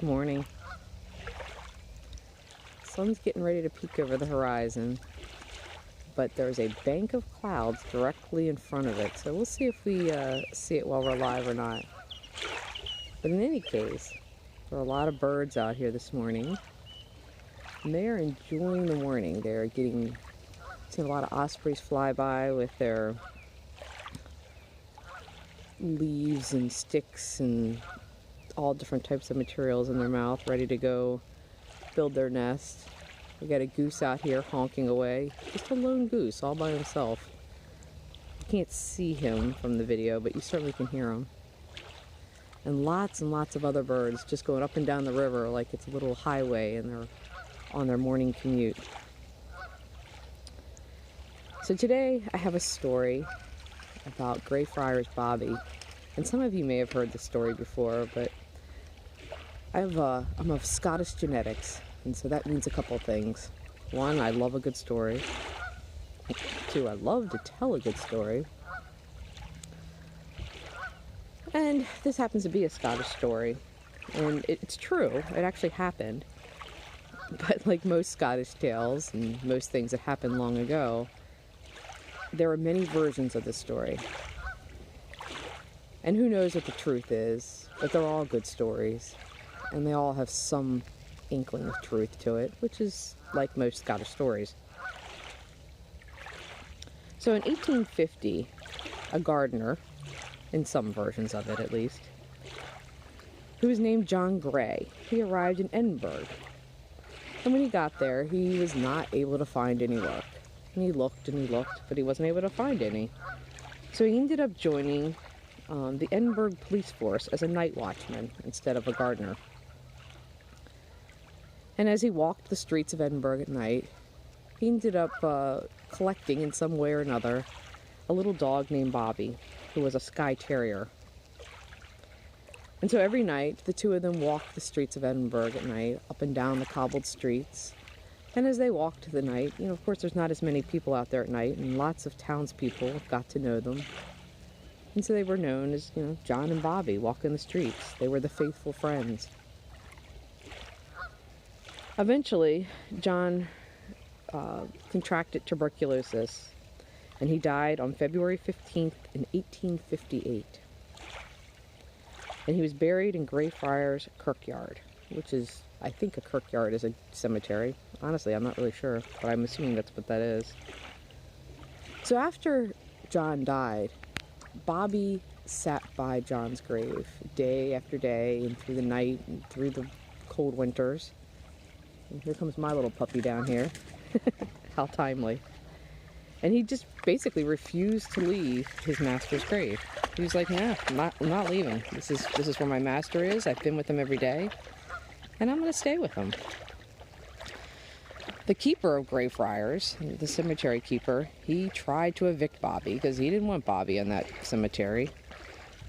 Morning. Sun's getting ready to peek over the horizon, but there's a bank of clouds directly in front of it, so we'll see if we see it while we're live or not. But in any case, there are a lot of birds out here this morning, and they are enjoying the morning. They're seeing a lot of ospreys fly by with their leaves and sticks and all different types of materials in their mouth, ready to go build their nest. We got a goose out here honking away, just a lone goose all by himself. You can't see him from the video, but you certainly can hear him. And lots of other birds just going up and down the river like it's a little highway, and they're on their morning commute. So today I have a story about Greyfriars Bobby, and some of you may have heard this story before, but I'm of Scottish genetics, and so that means a couple things. One, I love a good story. Two, I love to tell a good story. And this happens to be a Scottish story, and it's true, it actually happened. But like most Scottish tales and most things that happened long ago, there are many versions of this story. And who knows what the truth is, but they're all good stories. And they all have some inkling of truth to it, which is like most Scottish stories. So in 1850, a gardener, in some versions of it at least, who was named John Gray, he arrived in Edinburgh. And when he got there, he was not able to find any work. And he looked, but he wasn't able to find any. So he ended up joining the Edinburgh police force as a night watchman instead of a gardener. And as he walked the streets of Edinburgh at night, he ended up collecting in some way or another a little dog named Bobby, who was a Skye Terrier. And so every night, the two of them walked the streets of Edinburgh at night, up and down the cobbled streets. And as they walked the night, of course there's not as many people out there at night, and lots of townspeople got to know them. And so they were known as, John and Bobby walking the streets. They were the faithful friends. Eventually, John contracted tuberculosis, and he died on February 15th in 1858. And he was buried in Greyfriars Kirkyard, which is, I think a kirkyard is a cemetery. Honestly, I'm not really sure, but I'm assuming that's what that is. So after John died, Bobby sat by John's grave day after day and through the night and through the cold winters. And here comes my little puppy down here. How timely. And he just basically refused to leave his master's grave. He was like, nah, I'm not leaving. This is where my master is. I've been with him every day, and I'm going to stay with him. The keeper of Greyfriars, the cemetery keeper, he tried to evict Bobby because he didn't want Bobby in that cemetery.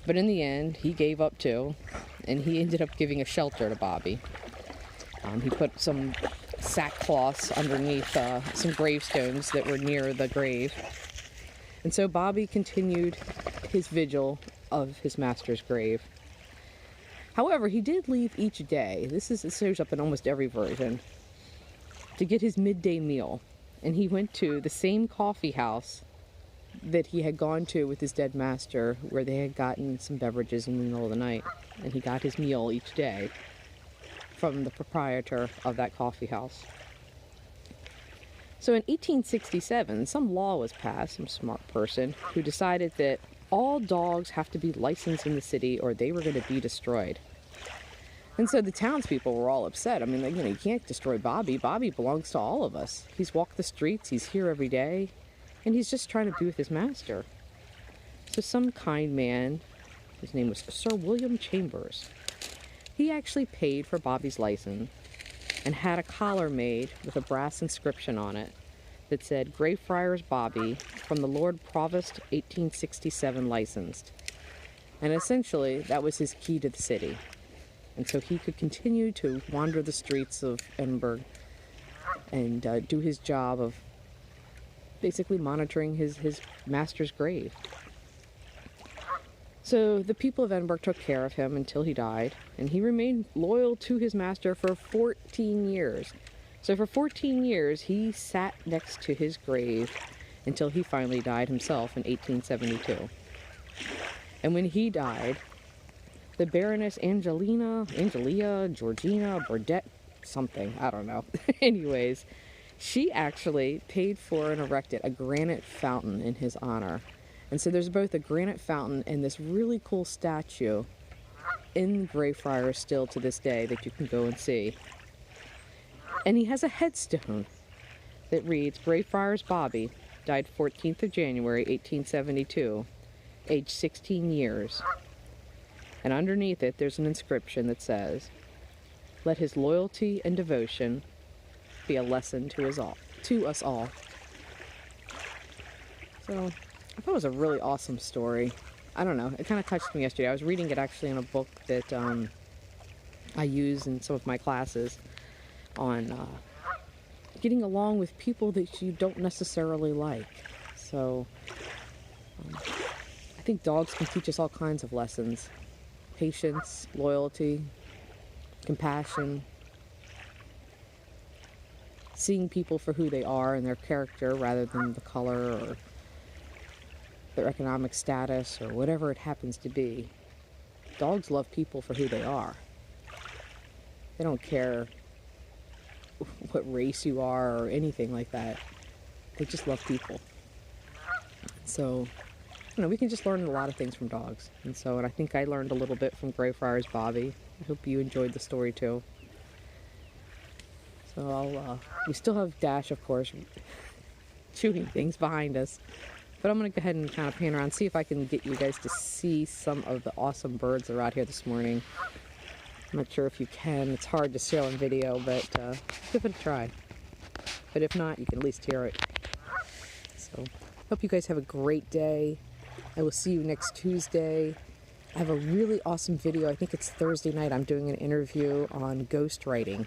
But in the end, he gave up too, and he ended up giving a shelter to Bobby. He put some sackcloths underneath some gravestones that were near the grave. And so Bobby continued his vigil of his master's grave. However, he did leave each day. This shows up in almost every version, to get his midday meal. And he went to the same coffee house that he had gone to with his dead master, where they had gotten some beverages in the middle of the night. And he got his meal each day from the proprietor of that coffee house. So in 1867, some law was passed, some smart person, who decided that all dogs have to be licensed in the city or they were going to be destroyed. And so the townspeople were all upset. I mean, you can't destroy Bobby. Bobby belongs to all of us. He's walked the streets, he's here every day, and he's just trying to be with his master. So some kind man, his name was Sir William Chambers, he actually paid for Bobby's license and had a collar made with a brass inscription on it that said, Greyfriars Bobby, from the Lord Provost, 1867 licensed. And essentially, that was his key to the city. And so he could continue to wander the streets of Edinburgh and do his job of basically monitoring his master's grave. So the people of Edinburgh took care of him until he died, and he remained loyal to his master for 14 years. So for 14 years, he sat next to his grave until he finally died himself in 1872. And when he died, the Baroness Georgina, Burdett, something, I don't know. Anyways, she actually paid for and erected a granite fountain in his honor. And so there's both a granite fountain and this really cool statue in Greyfriars still to this day that you can go and see. And he has a headstone that reads, Greyfriars Bobby, died 14th of January, 1872, age 16 years. And underneath it, there's an inscription that says, let his loyalty and devotion be a lesson to us all. So I thought it was a really awesome story. I don't know, it kind of touched me yesterday. I was reading it actually in a book that I use in some of my classes on getting along with people that you don't necessarily like. So I think dogs can teach us all kinds of lessons. Patience, loyalty, compassion, seeing people for who they are and their character rather than the color or their economic status or whatever it happens to be. Dogs love people for who they are. They don't care what race you are or anything like that. They just love people. So, we can just learn a lot of things from dogs. And I think I learned a little bit from Greyfriars Bobby. I hope you enjoyed the story too. So we still have Dash, of course, chewing things behind us. But I'm going to go ahead and kind of pan around, see if I can get you guys to see some of the awesome birds that are out here this morning. I'm not sure if you can. It's hard to show on video, but give it a try. But if not, you can at least hear it. So, hope you guys have a great day. I will see you next Tuesday. I have a really awesome video. I think it's Thursday night. I'm doing an interview on ghostwriting.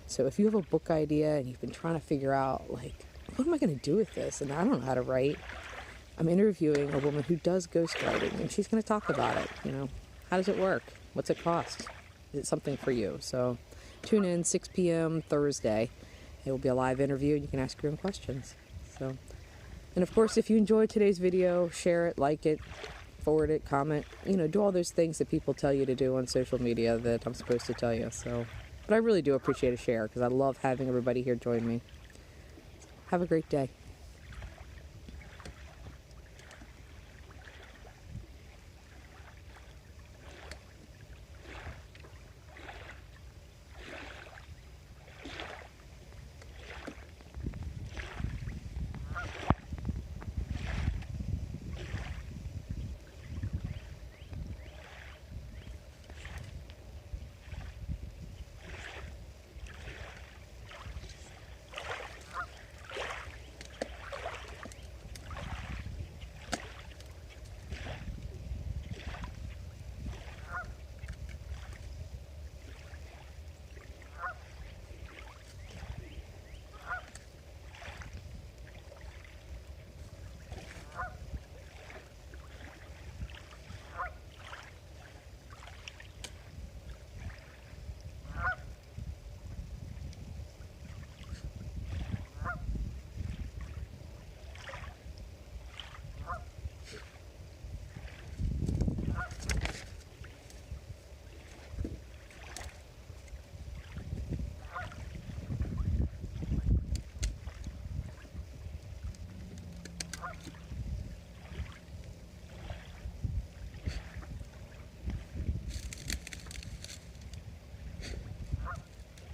So if you have a book idea and you've been trying to figure out, like, what am I going to do with this? And I don't know how to write. I'm interviewing a woman who does ghostwriting, and she's going to talk about it. How does it work? What's it cost? Is it something for you? So tune in 6 p.m. Thursday. It will be a live interview, and you can ask your own questions. So, and of course, if you enjoyed today's video, share it, like it, forward it, comment. Do all those things that people tell you to do on social media that I'm supposed to tell you. So, but I really do appreciate a share because I love having everybody here join me. Have a great day.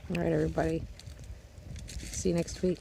All right, everybody. See you next week.